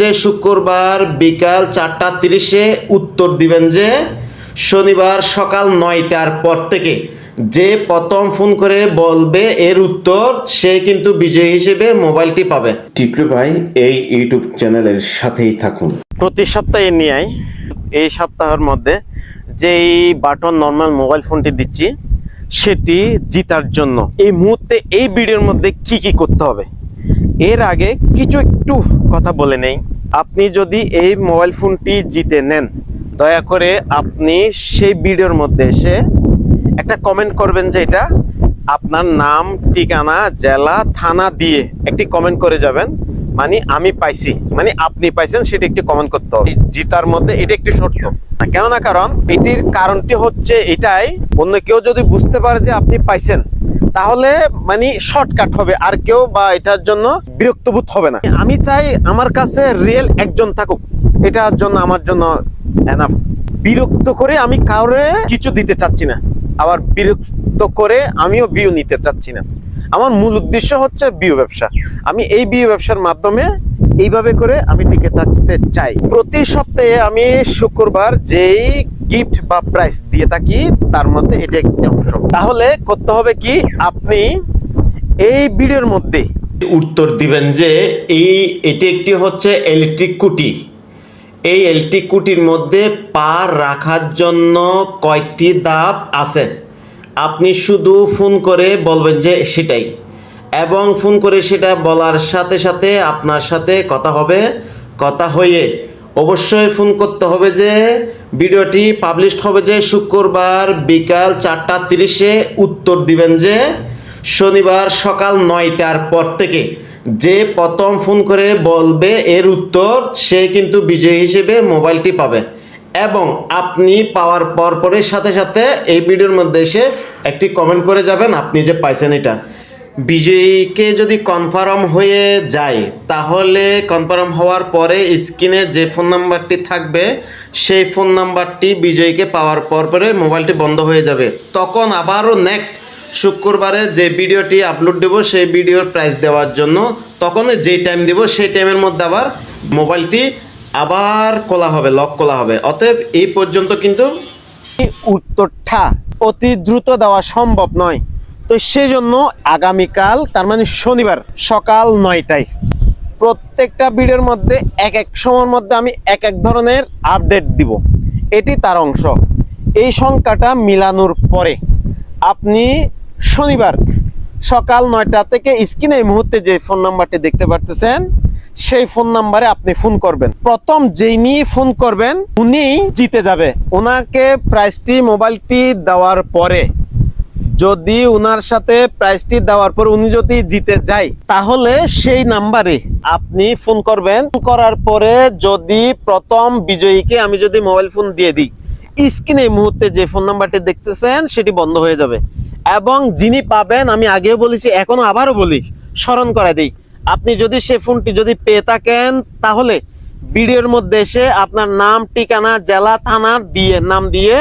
যে শুক্রবার বিকাল 4:30-এ উত্তর দিবেন যে শনিবার সকাল 9টার পর থেকে যে প্রথম ফোন করে বলবে এর উত্তর সে কিন্তু বিজয়ী হিসেবে মোবাইলটি পাবে। টিপলু ভাই এই ইউটিউব চ্যানেলের সাথেই থাকুন। প্রতি সপ্তাহে নিয়ে এই সপ্তাহের মধ্যে যেই বাটন নর্মাল মোবাইল ফোনটি দিচ্ছি সেটি জিতার জন্য এই মুহূর্তে এই ভিডিওর মধ্যে কি কি করতে হবে এর আগে কিছু একটু কথা বলে নেই। আপনি যদি এই মোবাইল ফোনটি জিতে নেন দয়া করে আপনি সেই ভিডিওর মধ্যে এসে একটা কমেন্ট করবেন যে এটা আপনার নাম, ঠিকানা, জেলা, থানা দিয়ে একটি কমেন্ট করে যাবেন। মানে আমি পাইছি, মানে আপনি পাইছেন সেটা একটি কমেন্ট করতে হবে। জিতার মধ্যে এটা একটি শর্ত, কেননা কারণ এটির কারণটি হচ্ছে এটাই, অন্য কেউ যদি বুঝতে পারে যে আপনি পাইছেন তাহলে মানে শর্টকাট হবে, আর কেউ বা এটার জন্য বিরক্তবোধ হবে না। আমি চাই আমার কাছে রিয়েল একজন থাকুক, এটার জন্য আমার জন্য এনাফ। বিরক্ত করে আমি কাউরে কিছু দিতে চাচ্ছি না, আবার বিরক্ত করে আমিও ভিউ নিতে চাচ্ছি না। আমার মূল উদ্দেশ্য হচ্ছে ভিউ ব্যবসা। আমি এই ভিউ ব্যবসার মাধ্যমে এইভাবে করে আমি টিকে থাকতে চাই। প্রতি সপ্তাহে আমি শুক্রবার যেই গিফট বা প্রাইস দিয়ে থাকি তার মধ্যে এটা একটি অংশ। তাহলে করতে হবে কি, আপনি এই ভিডিওর মধ্যে উত্তর দিবেন যে এটি একটি হচ্ছে ইলেকট্রিক কুটি। এই ইলেকট্রিক কুটির মধ্যে পা রাখার জন্য কয়টি ধাপ আছে আপনি শুধু ফোন করে বলবেন যে সেটাই, এবং ফোন করে সেটা বলার সাথে সাথে আপনার সাথে কথা হবে। কথা হয়ে অবশ্যই ফোন করতে হবে যে ভিডিওটি পাবলিশ হবে যে শুক্রবার বিকাল 4:30-এ উত্তর দিবেন যে শনিবার সকাল 9টার পর থেকে যে প্রথম ফোন করে বলবে এর উত্তর সে কিন্তু বিজয়ী হিসেবে মোবাইলটি পাবে। এবং আপনি পাওয়ার পরে সাথে সাথে এই ভিডিওর মধ্যে এসে একটি কমেন্ট করে যাবেন আপনি যে পাইছেন এটা। বিজয়ীকে যদি কনফার্ম হয়ে যায় তাহলে কনফার্ম হওয়ার পরে স্ক্রিনে যে ফোন নাম্বারটি থাকবে সেই ফোন নাম্বারটি বিজয়ীকে পাওয়ার পরে মোবাইলটি বন্ধ হয়ে যাবে। তখন আবারও নেক্সট শুক্রবারে যে ভিডিওটি আপলোড দেব সেই ভিডিওর প্রাইস দেওয়ার জন্য তখন যেই টাইম দেব সেই টাইমের মধ্যে আবার মোবাইলটি আবার খোলা হবে, লক খোলা হবে। অতএব এই পর্যন্ত কিন্তু উত্তরটা অতি দ্রুত দেওয়া সম্ভব নয়, তো সেই জন্য আগামীকাল তার মানে শনিবার সকাল 9টায় প্রত্যেকটা ভিডিওর মধ্যে এক এক সময়ের মধ্যে আমি এক এক ধরনের আপডেট দিব। এটি তার অংশ। এই সংখ্যাটা মিলানোর পরে আপনি শনিবার সকাল 9টা থেকে স্ক্রিনে এই মুহূর্তে যে ফোন নাম্বারটি দেখতে পারতেছেন সেই ফোন নাম্বারে আপনি ফোন করবেন। প্রথম যিনি ফোন করবেন উনি জিতে যাবে। ওনাকে প্রাইসটি মোবাইলটি দেওয়ার পরে যদি ওনার সাথে প্রাইসটি দেওয়ার পর উনি যদি জিতে যায় তাহলে সেই নাম্বারে আপনি ফোন করবেন। করার পরে যদি প্রথম বিজয়ীকে আমি যদি মোবাইল ফোন দিয়ে দিই, স্ক্রিনে এই মুহূর্তে যে ফোন নাম্বারটি দেখতেছেন সেটি বন্ধ হয়ে যাবে। এবং যিনি পাবেন, আমি আগেও বলেছি এখনো আবারও বলি, স্মরণ করে দিই, আপনি যদি সে ফোনটি যদি পেয়ে থাকেন তাহলে ভিডিওর মধ্যে এসে আপনার নাম, ঠিকানা, জেলা, থানা দিয়ে নাম দিয়ে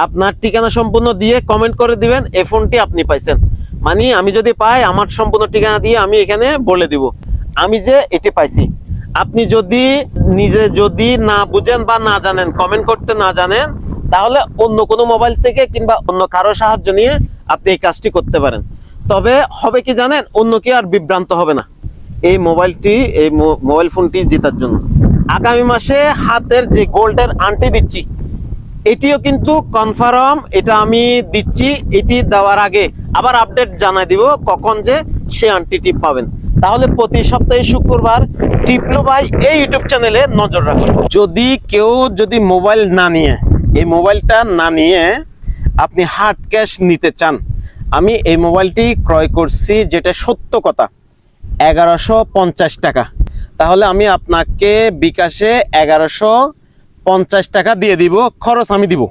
আপনার ঠিকানা সম্পূর্ণ দিয়ে কমেন্ট করে দিবেন এই ফোনটি আপনি পাইছেন। মানে আমি যদি পাই আমার সম্পূর্ণ ঠিকানা দিয়ে আমি এখানে বলে দিব আমি যে এটি পাইছি। আপনি যদি নিজে যদি না বুঝেন বা না জানেন, কমেন্ট করতে না জানেন, তাহলে অন্য কোনো মোবাইল থেকে কিংবা অন্য কারো সাহায্য নিয়ে আপনি এই কাজটি করতে পারেন। তবে হবে কি জানেন, অন্য কেউ আর বিভ্রান্ত হবে না এই মোবাইলটি, এই মোবাইল ফোনটি জেতার জন্য। আগামী মাসে হাতের যে গোল্ডের আংটি দিচ্ছি এটিও কিন্তু কনফার্ম, এটা আমি দিচ্ছি। এটি দেওয়ার আগে আবার আপডেট জানাই দিব কখন যে সে আংটিটি পাবেন। তাহলে প্রতি সপ্তাহে শুক্রবার টিপলু ভাই এই ইউটিউব চ্যানেলে নজর রাখুন। যদি কেউ যদি মোবাইল না নিয়ে, এই মোবাইলটা না নিয়ে আপনি হার্ড ক্যাশ নিতে চান, আমি এই মোবাইলটি ক্রয় করছি যেটা সত্য কথা 1150 টাকা। তাহলে আমি আপনাকে বিকাশে 1150 টাকা দিয়ে দিব, খরচ আমি দিব,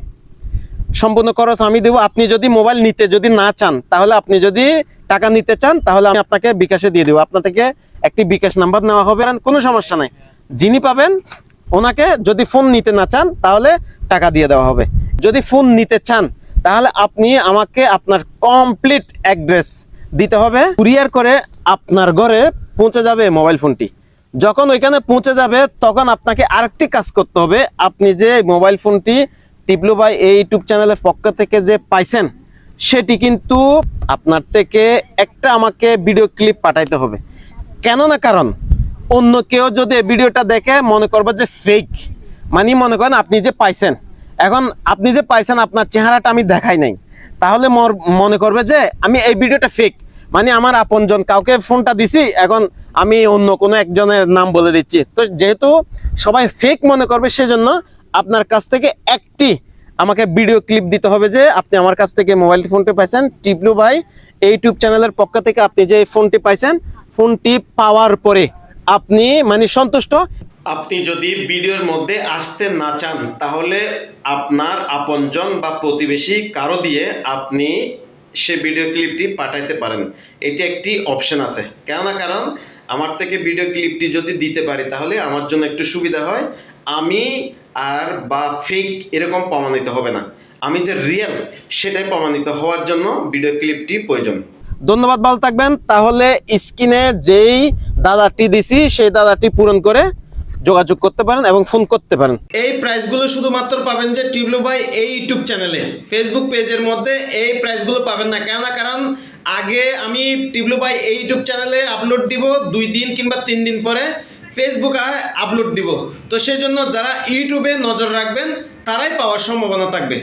সম্পূর্ণ খরচ আমি দেব। আপনি যদি মোবাইল নিতে যদি না চান, তাহলে আপনি যদি টাকা নিতে চান তাহলে আমি আপনাকে বিকাশে দিয়ে দেবো। আপনার থেকে একটি বিকাশ নাম্বার নেওয়া হবে, কোনো সমস্যা নাই। যিনি পাবেন ওনাকে, যদি ফোন নিতে না চান তাহলে টাকা দিয়ে দেওয়া হবে। যদি ফোন নিতে চান তাহলে আপনি আমাকে আপনার কমপ্লিট অ্যাড্রেস দিতে হবে, কুরিয়ার করে আপনার ঘরে পৌঁছে যাবে মোবাইল ফোনটি। যখন ওইখানে পৌঁছে যাবে তখন আপনাকে আরেকটি কাজ করতে হবে। আপনি যে মোবাইল ফোনটি টিপলু ভাই এই ইউটিউব চ্যানেলের পক্ষ থেকে যে পাইছেন, সেটি কিন্তু আপনার থেকে একটা আমাকে ভিডিও ক্লিপ পাঠাইতে হবে। কেন না, কারণ অন্য কেউ যদি এই ভিডিওটা দেখে মনে করবে যে ফেক, মানে মনে করেন আপনি যে পাইছেন, এখন আপনি যে পাইছেন আপনার চেহারাটা আমি দেখাই নাই, তাহলে মনে করবে যে আমি এই ভিডিওটা ফেক, মানে আমার আপনজন কাউকে ফোনটা দিছি, এখন আমি অন্য কোনো একজনের নাম বলে দিচ্ছি। তো যেহেতু সবাই ফেক মনে করবে, সেজন্য আপনার কাছ থেকে একটি আমাকে ভিডিও ক্লিপ দিতে হবে যে আপনি আমার কাছ থেকে মোবাইল ফোনটি পাইছেন, টিপলু ভাই ইউটিউব চ্যানেলের পক্ষ থেকে আপনি যে ফোনটি পাইছেন, ফোনটি পাওয়ার পরে আপনি মানে সন্তুষ্ট। আপনি যদি ভিডিওর মধ্যে আসতে না চান, তাহলে আপনার আপনজন বা প্রতিবেশী কারো দিয়ে আপনি সে ভিডিও ক্লিপটি পাঠাইতে পারেন। এটি একটি অপশন আছে। কেননা কারণ আমার থেকে ভিডিও ক্লিপটি যদি দিতে পারি তাহলে আমার জন্য একটু সুবিধা হয়। আমি আর বা ফেক এরকম প্রমাণিত হবে না, আমি যে রিয়েল সেটাই প্রমাণিত হওয়ার জন্য ভিডিও ক্লিপটি প্রয়োজন। ধন্যবাদ, ভালো থাকবেন। তাহলে স্ক্রিনে যেই দাদাটি দিছি সেই দাদাটি পূরণ করে যোগাযোগ করতে পারেন এবং ফোন করতে পারেন। এই প্রাইসগুলো শুধুমাত্র পাবেন যে টিপলু ভাই এই ইউটিউব চ্যানেলে, ফেসবুক পেজের মধ্যে এই প্রাইসগুলো পাবেন না। কেননা কারণ আগে আমি টিপলু ভাই এই ইউটিউব চ্যানেলে আপলোড দিব 2 দিন কিংবা 3 দিন পরে ফেসবুকে আপলোড দিব। তো সেই জন্য যারা ইউটিউবে নজর রাখবেন তারাই পাওয়ার সম্ভাবনা থাকবে।